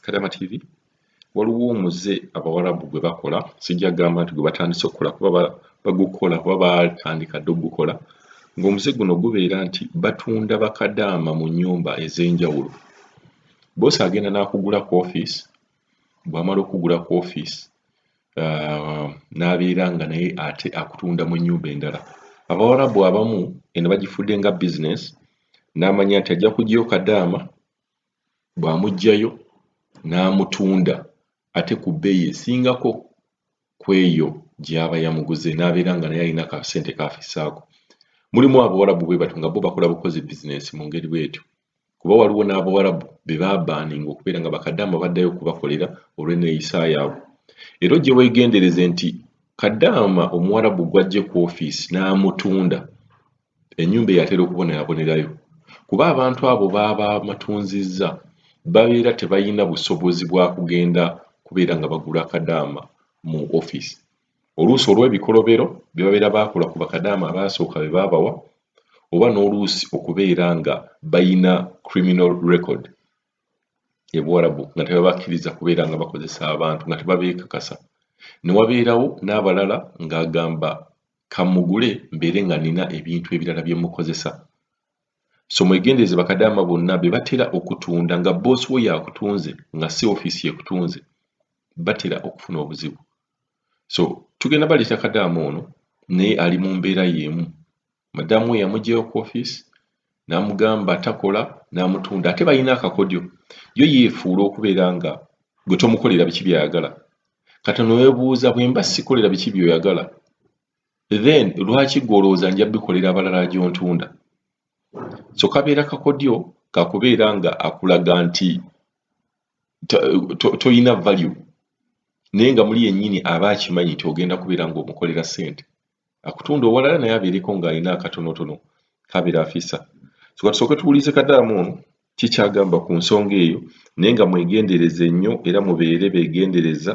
Kadama TV waliwo omuze abawarabu gwe bakola sijja gamba nti gwe batandise okukola kuba bagukola kuba batandika dde ogukola ng'omuze guno gubeera nti batunda bakadaama mu nnyumba ez'enjawulo. Boosi agenda n'akugula ku ofiisi, bw'amala okugula ku ofiisi n'abeera nga naye ate akutunda mu nnyumba endala. Abawarabu abamu eno bagifudde nga bizinesi n'amanya nti ajja kuggyayo kadaama bw'amuggyayo n'amutunda ate ku bbeeyi esingako ku eyo gy'aba yamuguze n'abeera nga naye alina akasente k'afissaako. Mulimu abawarabu bwe batyo nga bo bakola bukozi bizinesi mu ngeri bw'etyo kuba waliwo n'abawarabu be baabaaninga okubeera nga bakadaama baddayo okubakolera olw'enneeyisa yaabwe. Era ojje weegendereze nti kadaama omuwarabu gw'aggye ku ofiisi n'amutunda ennyumba eyatera okubonerabonerayo kuba abantu abo baba matunzizza babeera tebalina busobozi bwa kugenda kubeera nga bagula kadaama mu ofiisi. Oluusi olw'ebikolobero bye babeera baakola ku bakadaama abaasooka be baabawa oba n'oluusi okubeera nga bayina criminal record ebuwarabu nga tebabakkiriza kubeera nga bakozesa abantu nga tebabeekakasa. Ne wabeerawo n'abalala ng'agamba kamugule mbeere nga nina ebintu ebirala bye mukozesa. So mwegendereze bakadaama bonna be batera okutunda nga boosi we yakutunze nga si ofiisi yekutunze batera okufuna obuzibu. So tugenda baleeta kadaama ono naye ali mu mbeera y'emu. Madamu we yamuggyayo ku ofiisi n'amugamba takola n'amutunda ate balina akakodyo yo yeefuula okubeera nga gwe tomukolera biki by'ayagala. Kati ne weebuuza bwe mba sikolera biki by'oyagala then lwaki gw'olowooza nja bikolera abalala gy'ontunda? So kabeera kakodyo kakubeera nga akulaga nti toyina value naye nga muli yennyini aba akimanyi nti ogenda kubeera ng'omukolera ssente. Akutunda owalala naye abeereko ng'alina akatonotono kabeera afissa. So katusooke tuwulize kadaama ono kikyagamba ku nsonga eyo naye nga mwegendereze nnyo era mubeere beegendereza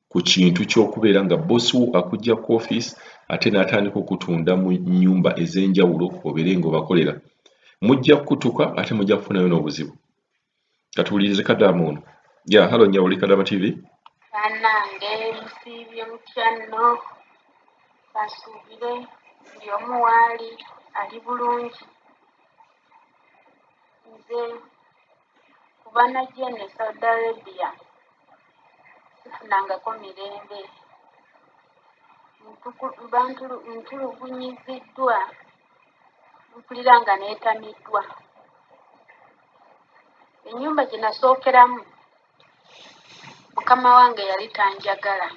ku kintu ky'okubeera nga boosi wo akuggya ku ofiisi ate n'atandika okutunda mu nnyumba ez'enjawulo obeere ng'obakolera. Mujja kukutuka ate mujja kufunayo n'obuzibu. Katuwulirize kadaama ono. Halo Nyawuli, Kadama TV. Bannange musiibye mutya nno basuubire buli omu waali ali bulungi. Nze kuba najja ne Saudi Arabia sifunangako mirembe, ntulugunyiziddwa, mpulira nga neetamiddwa. Ennyumba gye nasookeramu mukama wange yali tanjagala,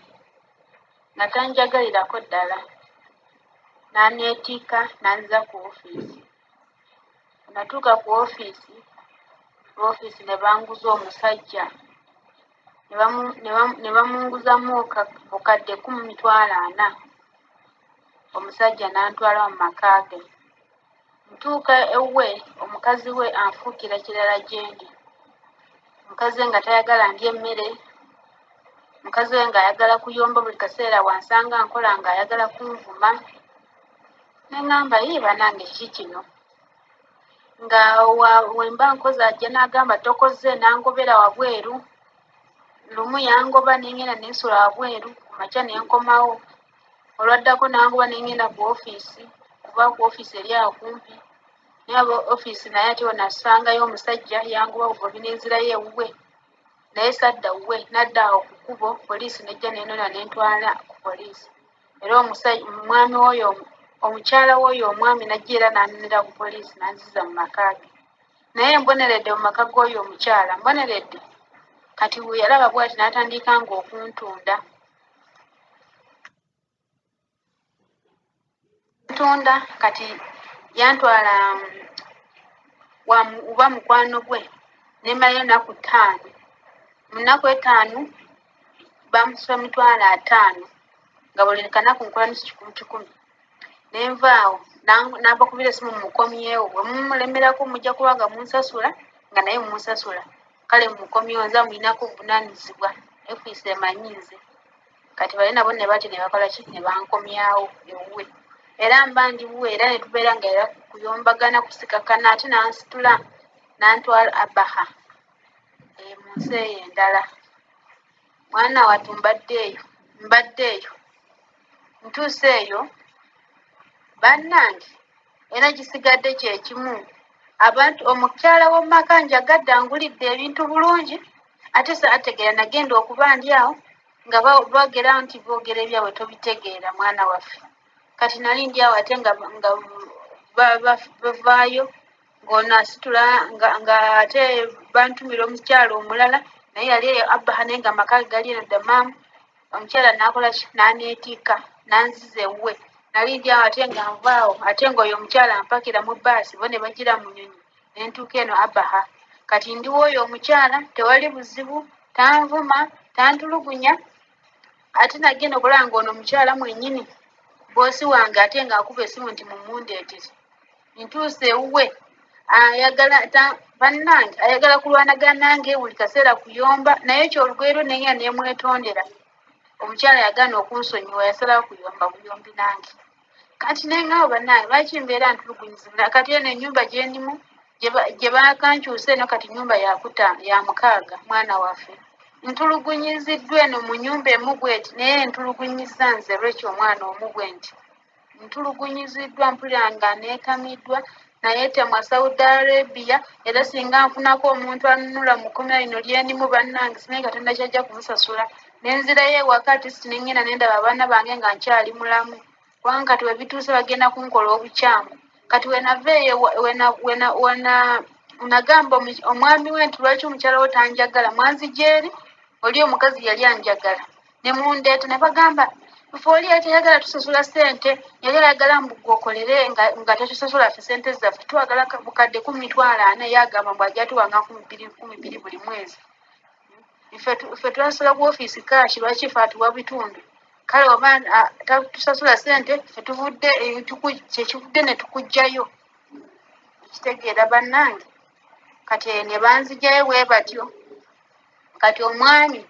natanjagalirako ddala, n'aneetiika n'anziza ku ofiisi. Natuuka ku ofiisi ne banguza omusajja ne bamunguzamu bukadde 40,000. Omusajja n'antwala mu maka ge. Ntuuka ewe omukazi we anfuukira kirala gye ndi. Omukazi we nga tayagala ndya emmere, omukazi we ng'ayagala kuyomba buli kaseera wansanga nkola ng'ayagala kunvuma. Ne ŋŋamba bannange kiki kino? Nga wemba nkoze ajja n'agamba tokoze n'angobera wabweru. Lumu yangoba n'engenda n'ensula wabweru, ku makya ne nkomawo. Olwaddako n'angoba n'engenda ku ofiisi kuba ku ofiisi eri awo kumpi. Naye ofiisi naye ate nasangayo omusajja yangoba bugobi n'enzirayo ewuwe. Naye sadda wuwe n'adda awo ku kkubo, poliisi n'ejja n'enona n'entwala ku poliisi. Era omwami w'oyo omukyala w'oyo omwami n'ajja era n'anonera ku poliisi n'anziza mu maka ge. Naye mboneredde mu maka g'oyo omukyala, mboneredde kati we yalaba bw'ati n'atandika ng'okuntunda. Ntunda kati yantwala uba mukwano gwe nemalayo ennaku 5. Mu nnaku 5 bamusaba $50 nga buli kanaku nkola nusu 10. Nenvaawo n'abakubira essimu mumukomyewo, bwe mumulemerako mujja kuba nga munsasula nga naye munsasula. Kale mumukomyewo nza mulinako obuvunaanyizibwa, ofiisi emanyi nze. Kati bali nabo ne bati ne bakola ki? Ne bankomyawo ewuwe. Era mba ndi wuwe era ne tubeera nga era kuyombagana kusikakana ate n'ansitula n'antwala Abaha. nsi eyo endala mwana wattu mbadde eyo ntuuse eyo bannange era gisigadde kyekimu abantu omukyala w'omumaka njagadde angulidde ebintu bulungi ate saategeera nagenda okuba ndi awo nga bagera nti boogera ebyabwe tobitegeera mwana waffe kati nali ndi awo ate nga bavaayo ng'ono asitula nga ate bantumira omukyala omulala naye yali eyo Abaha naye nga amaka gali eno Damaamu omukyala n'akola ki n'aneetiika n'anziza ewuwe nali ndi awo ate nga nvaawo ate ng'oyo omukyala ampakira mu bbaasi bo ne bagira mu nnyonyi ne ntuuka eno Abaha kati ndiwo oyo omukyala tewali buzibu tanvuma tantulugunya ate nagenda okulaba ng'ono omukyala mwennyini boosi wange ate ng'akuba essimu nti mumundeetere ntuuse ewuwe bannange ayagala kulwanagana nange buli kaseera kuyomba naye kyolugero neya nemwetondera omukyala yagaana okunsonyiwa yasalawo kuyomba buyombi nange kati nengawo bannange lwaki mbeera ntulugunyizibwa kati eno ennyumba gyendimu gye bakankyusa eno kati nyumba ya mukaaga mwana waffe ntulugunyiziddwa eno mu nyumba emu bweti naye ntulugunyiza nze lwekyo omwana omu bwe nti ntulugunyiziddwa mpulira nga neetamiddwa naye temwa Saudi Arabia era singa nfunako omuntu anunula mu kkomera lino lyendimu bannange simanyi Katonda kyajja kumusasula nenzirayo ewaka tisiti nengenda nendaba abaana bange nga nkyali mulamu kubanga kati webituuse bagenda kunkola obukyamu kati wenava eyo nagamba omwami we nti lwaki omukyala wo tanjagala mwanzigyeri oli omukazi yali anjagala ne mundeeta ne bagamba ife oli yali tayagala tusasula ssente yali ayagala mbugokolere nga tetusasula ffe ssente zaffe twagala bukadde 40 yagamba mbu ajja tuwanga 200 buli mwezi ife twasula ku ofiisi kaashi lwaki ife atuwa bitundu kale oba tusasula ssente ffe tuvudde kyekivudde ne tukugjayo ekitegeera bannange kati ne banzigyayo bwe batyo kati omwami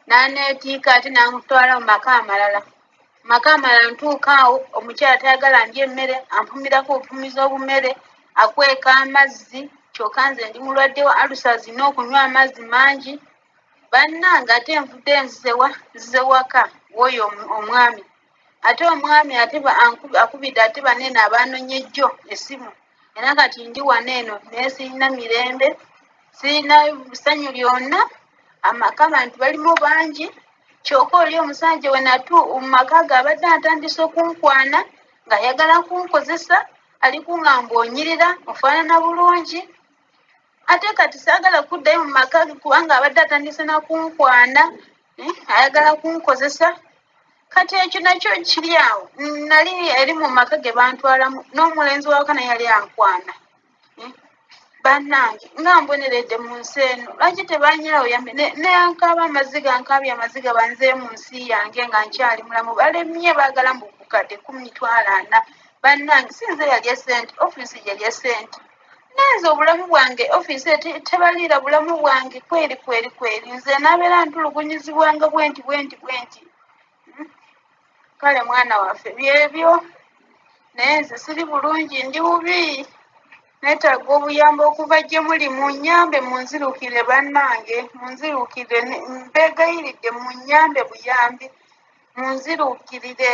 n'aneetiika ate n'amutwala mu maka amalala ntuuka awo omukyala tayagala ndya emmere ampumirako obupumiza obumere akweka amazzi kyokka nze ndi mulwadde wa alusazi n'okunywa amazzi mangi bannange ate nvudde nzize waka w'oyo omwami ate omwami ate akubidde ate banene abanonyejjo essimu era kati ndi wano eno naye sirina mirembe sirina ssanyu lyonna amaka abantu balimu bangi kyokka oli omusajja we natu mu maka ge abadde atandise okunkwana ng'ayagala kunkozesa ali kuŋŋamba onyirira ofaanana bulungi ate kati saagala kuddayo mu maka ge kubanga abadde atandise nakunkwana ayagala kunkozesa kati ekyo nakyo kiri awo nali eri mu maka ge bantwalamu n'omulenzi wakana yali ankwana bannange nga mboneredde mu nsi eno lwaki tebanyirawo neyankaaba amaziga banzeeyo mu nsi yange nga nkyali mulamu balemye baagala mbukukadde 40 bannange sinze yalya ssente ofiisi yalya ssente nenze obulamu bwange ofiisi tebaliira bulamu bwange kweri nze nabeera ntulugunyizibwanga bwenti kale mwana waffe byebyo naye nze siri bulungi ndi bubi neetaaga obuyambi okuva gye muli munnyambe munzirukire bannange munzirukire mbeegayiridde munnyambe buyambi munzirukirire